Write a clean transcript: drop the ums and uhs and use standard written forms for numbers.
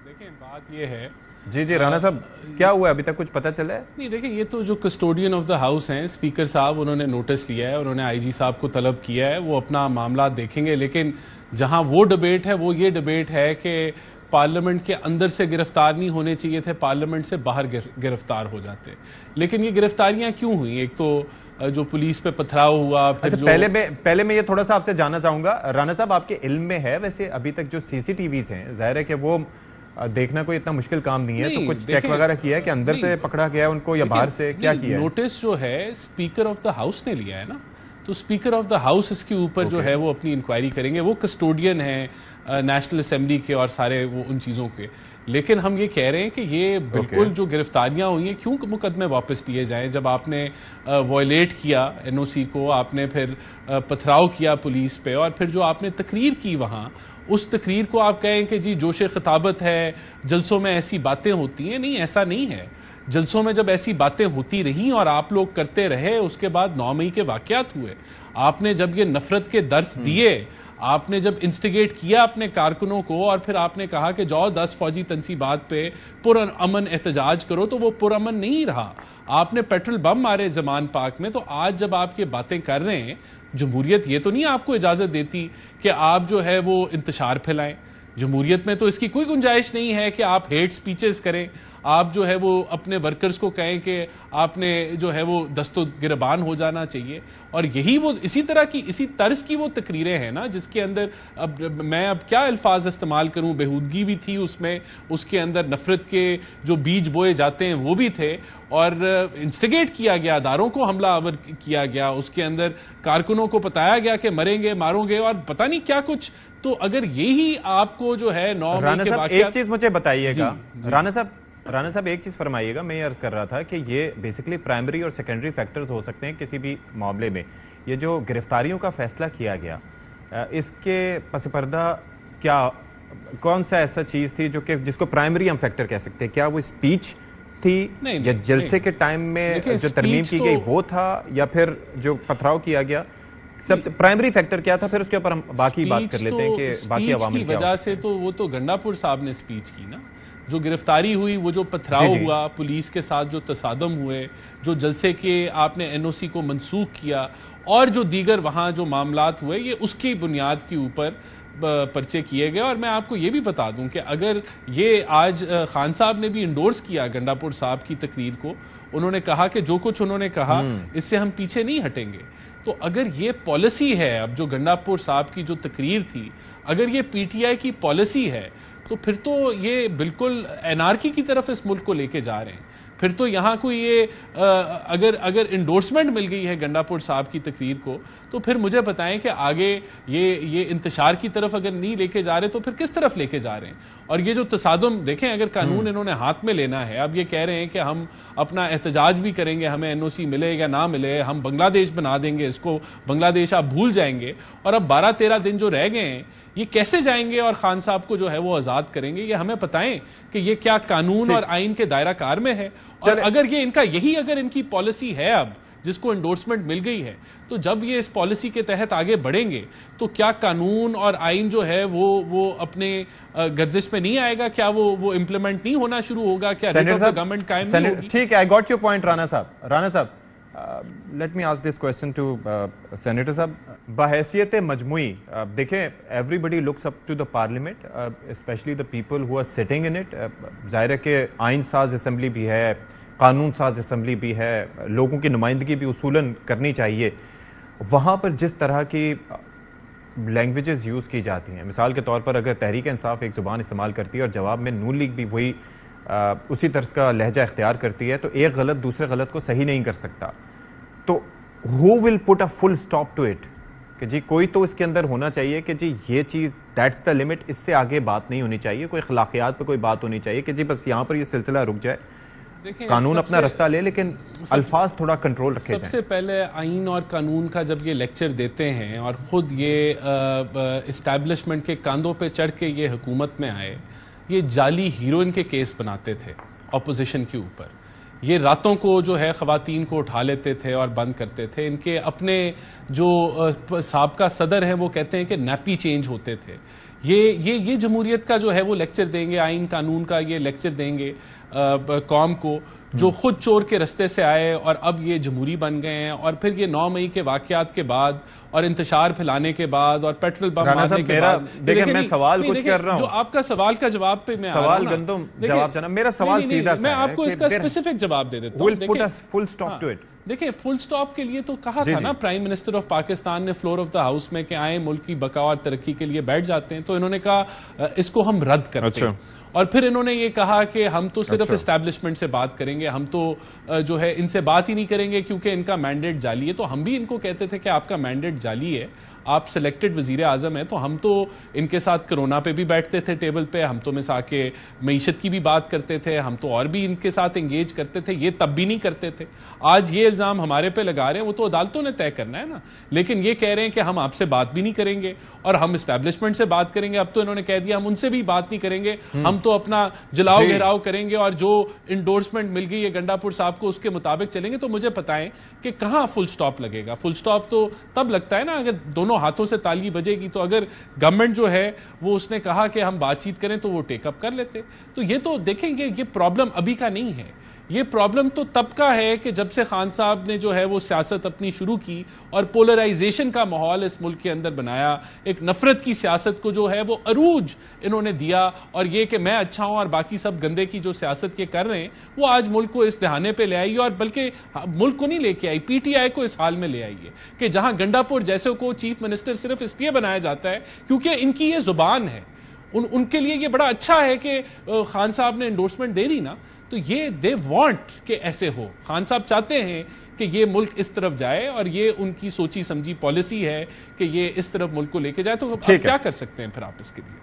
देखें बात ये है जी जी राणा साहब, क्या हुआ अभी तक कुछ पता चला है? नहीं, देखिए ये तो जो कस्टोडियन ऑफ द हाउस हैं स्पीकर साहब, उन्होंने नोटिस लिया है, उन्होंने आईजी साहब को तलब किया है, वो अपना मामला देखेंगे। लेकिन जहां वो डिबेट है वो ये डिबेट है कि पार्लियामेंट के अंदर से गिरफ्तार नहीं होने चाहिए थे, पार्लियामेंट से बाहर गिरफ्तार हो जाते। लेकिन ये गिरफ्तारियां क्यों हुई? एक तो जो पुलिस पे पथराव हुआ, फिर अच्छा, पहले मैं ये थोड़ा सा आपसे जानना चाहूंगा, राणा साहब आपके इल्म में है वैसे अभी तक जो सीसीटीवीज हैं, जाहिर है कि वो देखना कोई इतना मुश्किल काम नहीं है, तो कुछ चेक वगैरह किया है कि अंदर से पकड़ा गया उनको या बाहर से, क्या किया है? नोटिस जो है स्पीकर ऑफ द हाउस ने लिया है ना, तो स्पीकर ऑफ द हाउस इसके ऊपर जो है वो अपनी इंक्वायरी करेंगे। वो कस्टोडियन है नेशनल असेंबली के और सारे वो उन चीज़ों के। लेकिन हम ये कह रहे हैं कि ये बिल्कुल जो गिरफ्तारियां हुई हैं, क्यों मुकदमे वापस लिए जाएं? जब आपने वॉयलेट किया एनओसी को, आपने फिर पथराव किया पुलिस पे, और फिर जो आपने तकरीर की वहाँ, उस तकरीर को आप कहें कि जी जोशे खिताबत है, जलसों में ऐसी बातें होती हैं। नहीं, ऐसा नहीं है। जलसों में जब ऐसी बातें होती रहीं और आप लोग करते रहे, उसके बाद 9 मई के वाकयात हुए, आपने जब ये नफरत के दर्स दिए, आपने जब इंस्टिगेट किया अपने कारकुनों को, और फिर आपने कहा कि जाओ 10 फौजी तनसीबात पे पुरअमन एहतजाज करो, तो वो पुरअमन नहीं रहा। आपने पेट्रोल बम मारे जमान पाक में। तो आज जब आप ये बातें कर रहे हैं, जमहूरियत ये तो नहीं आपको इजाजत देती कि आप जो है वो इंतशार फैलाएं। जमहूरियत में तो इसकी कोई गुंजाइश नहीं है कि आप हेट स्पीचेस करें, आप जो है वो अपने वर्कर्स को कहें कि आपने जो है वो दस्तो गिरबान हो जाना चाहिए। और यही वो इसी तरह की, इसी तर्ज की वो तकरीरें हैं ना, जिसके अंदर अब मैं क्या अल्फाज इस्तेमाल करूं, बेहूदगी भी थी उसमें, उसके अंदर नफरत के जो बीज बोए जाते हैं वो भी थे, और इंस्टिगेट किया गया, अदारों को हमलावर किया गया, उसके अंदर कारकुनों को बताया गया कि मरेंगे मारोगे और पता नहीं क्या कुछ। तो अगर यही आपको जो है 9 मई के बाद, एक चीज मुझे बताइएगा राणा साहब, एक चीज फरमाइएगा। मैं ये अर्ज कर रहा था कि ये बेसिकली प्राइमरी और सेकेंडरी फैक्टर्स हो सकते हैं किसी भी मामले में। ये जो गिरफ्तारियों का फैसला किया गया, इसके पस पर्दा क्या, कौन सा ऐसा चीज थी जो कि जिसको प्राइमरी हम फैक्टर कह सकते हैं? क्या वो स्पीच थी, या जलसे के टाइम में जो तरमीम की गई वो था, या फिर जो पथराव किया गया? सब प्राइमरी फैक्टर क्या था? फिर उसके ऊपर हम बाकी बात कर लेते हैं कि बाकी अवामी की वजह से। तो वो तो गंडापुर साहब ने स्पीच की ना, जो गिरफ्तारी हुई, वो जो पथराव हुआ पुलिस के साथ, जो तसादम हुए, जो जलसे के आपने एनओसी को मंसूख किया, और जो दीगर वहां जो मामलात हुए, ये उसकी बुनियाद के ऊपर पर्चे किए गए। और मैं आपको ये भी बता दूं कि अगर ये आज खान साहब ने भी इंडोर्स किया गंडापुर साहब की तकरीर को, उन्होंने कहा कि जो कुछ उन्होंने कहा इससे हम पीछे नहीं हटेंगे। तो अगर ये पॉलिसी है, अब जो गंडापुर साहब की जो तकरीर थी, अगर ये पीटीआई की पॉलिसी है, तो फिर तो ये बिल्कुल एनआरकी की तरफ इस मुल्क को लेके जा रहे हैं। फिर तो यहाँ कोई ये अगर इंडोर्समेंट मिल गई है गंडापुर साहब की तकरीर को, तो फिर मुझे बताएं कि आगे ये इंतशार की तरफ अगर नहीं लेके जा रहे, तो फिर किस तरफ लेके जा रहे हैं? और ये जो तसादुम देखें, अगर कानून इन्होंने हाथ में लेना है, अब ये कह रहे हैं कि हम अपना एहतजाज भी करेंगे, हमें एनओसी मिले या ना मिले, हम बांग्लादेश बना देंगे इसको, बांग्लादेश आप भूल जाएंगे। और अब 12-13 दिन जो रह गए हैं, ये कैसे जाएंगे और खान साहब को जो है वो आजाद करेंगे? ये हमें बताएं कि ये क्या कानून और आइन के दायरा कार में है। और अगर ये इनका अगर इनकी पॉलिसी है अब, जिसको एंडोर्समेंट मिल गई है, तो जब ये इस पॉलिसी के तहत आगे बढ़ेंगे, तो क्या कानून और आइन जो है वो अपने गर्जिश में नहीं आएगा? क्या वो इम्प्लीमेंट नहीं होना शुरू होगा? क्या गवर्नमेंट कायम नहीं होगी? ठीक है, I got your point Rana साहब। Let me ask this question to senator साहब। बहैसियत मजमुई, देखें, everybody looks up to the parliament, specially the people who are sitting in it. जाहिर है कि आइन साज असम्बली भी है, कानून साज असम्बली भी है, लोगों की नुमाइंदगी भी उसूलन करनी चाहिए। वहाँ पर जिस तरह की लैंग्वेजेस यूज़ की जाती हैं, मिसाल के तौर पर अगर तहरीक इंसाफ एक ज़ुबान इस्तेमाल करती है और जवाब में नून लीग भी वही उसी तर्ज का लहजा इख्तियार करती है, तो एक गलत दूसरे गलत को सही नहीं कर सकता। तो who will put a full stop to it? कि जी कोई तो इसके अंदर होना चाहिए कि जी ये चीज़, दैट्स द लिमिट, इससे आगे बात नहीं होनी चाहिए, कोई अखलाकियात पे कोई बात होनी चाहिए कि जी बस यहाँ पर ये सिलसिला रुक जाए, कानून अपना रास्ता ले, लेकिन अल्फाज थोड़ा कंट्रोल रखे जाएं। सबसे पहले आइन और कानून का जब ये लेक्चर देते हैं और खुद ये इस्टेब्लिशमेंट के कांधों पे चढ़ के ये हुकूमत में आए, ये जाली हीरोइन के केस बनाते थे ऑपोजिशन के ऊपर। ये रातों को जो है ख़वातीन को उठा लेते थे और बंद करते थे। इनके अपने जो साबका सदर हैं वो कहते हैं कि नैपी चेंज होते थे। ये जमहूरियत का जो है वो लेक्चर देंगे, आइन कानून का ये लेक्चर देंगे कौम को, जो खुद चोर के रास्ते से आए और अब ये जमहूरी बन गए हैं। और फिर ये 9 मई के वाकयात के बाद और इंतशार फैलाने के बाद और पेट्रोल बम मारने के बाद, देखिए मैं सवाल कुछ कर रहा हूं, जो आपका सवाल का जवाब पे मैं सवाल गंदम जवाब जाना, मेरा सवाल सीधा मैं आपको इसका स्पेसिफिक जवाब दे देता हूं। Full stop to it. देखिए फुल स्टॉप के लिए तो कहा था ना प्राइम मिनिस्टर ऑफ पाकिस्तान ने फ्लोर ऑफ द हाउस में कि आए मुल्क की बका और तरक्की के लिए बैठ जाते हैं, तो इन्होंने कहा इसको हम रद्द करते हैं। और फिर इन्होंने ये कहा कि हम तो सिर्फ एस्टैब्लिशमेंट से बात करेंगे, हम तो जो है इनसे बात ही नहीं करेंगे क्योंकि इनका मैंडेट जाली है। तो हम भी इनको कहते थे कि आपका मैंडेट जाली है, आप सिलेक्टेड वजीर आजम है, तो हम तो इनके साथ कोरोना पे भी बैठते थे टेबल पे, हम तो मिसा के मईशत की भी बात करते थे, हम तो और भी इनके साथ एंगेज करते थे, ये तब भी नहीं करते थे। आज ये इल्जाम हमारे पे लगा रहे हैं, वो तो अदालतों ने तय करना है ना। लेकिन ये कह रहे हैं कि हम आपसे बात भी नहीं करेंगे और हम एस्टैब्लिशमेंट से बात करेंगे। अब तो इन्होंने कह दिया हम उनसे भी बात नहीं करेंगे, हम तो अपना जलाओ घेराव करेंगे और जो इंडोर्समेंट मिल गई है गंडापुर साहब को उसके मुताबिक चलेंगे। तो मुझे बताएं कि कहां फुल स्टॉप लगेगा? फुल स्टॉप तो तब लगता है ना अगर दोनों हाथों से ताली बजेगी। तो अगर गवर्नमेंट जो है वो उसने कहा कि हम बातचीत करें तो वो टेकअप कर लेते। तो ये तो देखेंगे, ये प्रॉब्लम अभी का नहीं है, ये प्रॉब्लम तो तब का है कि जब से खान साहब ने जो है वो सियासत अपनी शुरू की और पोलराइजेशन का माहौल इस मुल्क के अंदर बनाया, एक नफरत की सियासत को जो है वो अरूज इन्होंने दिया। और ये कि मैं अच्छा हूं और बाकी सब गंदे की जो सियासत ये कर रहे हैं वो आज मुल्क को इस दहाने पे ले आई और बल्कि मुल्क को नहीं लेके आई, पीटीआई को इस हाल में ले आई है कि जहां गंडापुर जैसे को चीफ मिनिस्टर सिर्फ इसलिए बनाया जाता है क्योंकि इनकी ये जुबान है। उनके लिए ये बड़ा अच्छा है कि खान साहब ने एंडोर्समेंट दे दी ना, तो ये दे वांट कि ऐसे हो। खान साहब चाहते हैं कि ये मुल्क इस तरफ जाए और ये उनकी सोची समझी पॉलिसी है कि ये इस तरफ मुल्क को लेके जाए। तो अब क्या कर सकते हैं फिर आप इसके लिए?